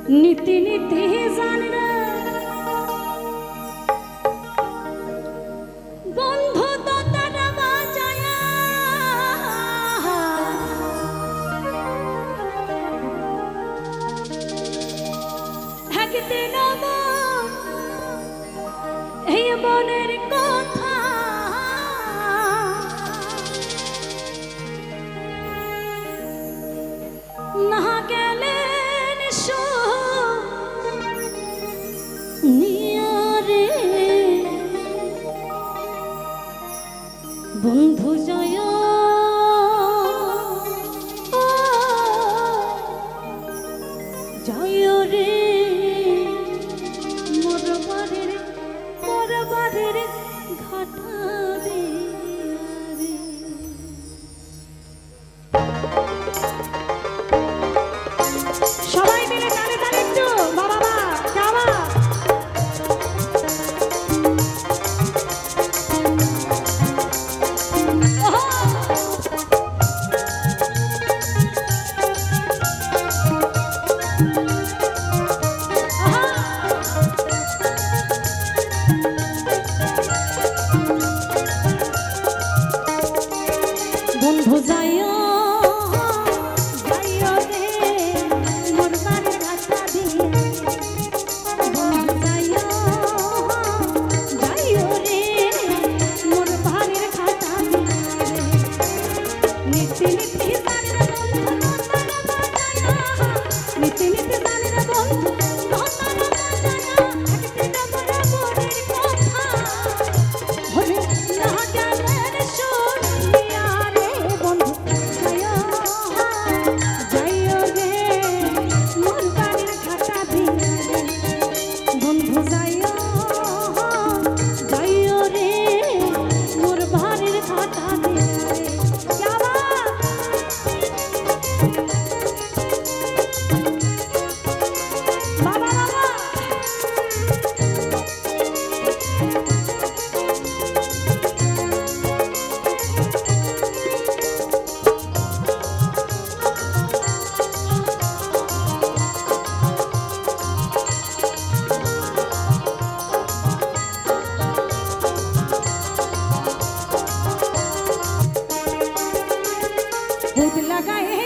नीति नीति जान रे बंधु तो तारा बाजाया একদিন এই মনের কথা না গেলে বন্ধু জয় জয় রে মোর বাড়ির ঘাটা রে সবাই মিলে গানে গানে একটু বাবা যাওয়া বন্ধু যাইও যাইও রে মোর বাড়ির ঘাটা দিয়ে বন্ধু যাইও যাইও রে মোর বাড়ির ঘাটা দিয়ে নীতি নীতি জানি রে বন্ধু নতারা বাজায়া নীতি নীতি জানি রে বন্ধু নতারা বাজায়া একদিন আমার মনের কথা হরে না গেলে শুনিয়া लगाए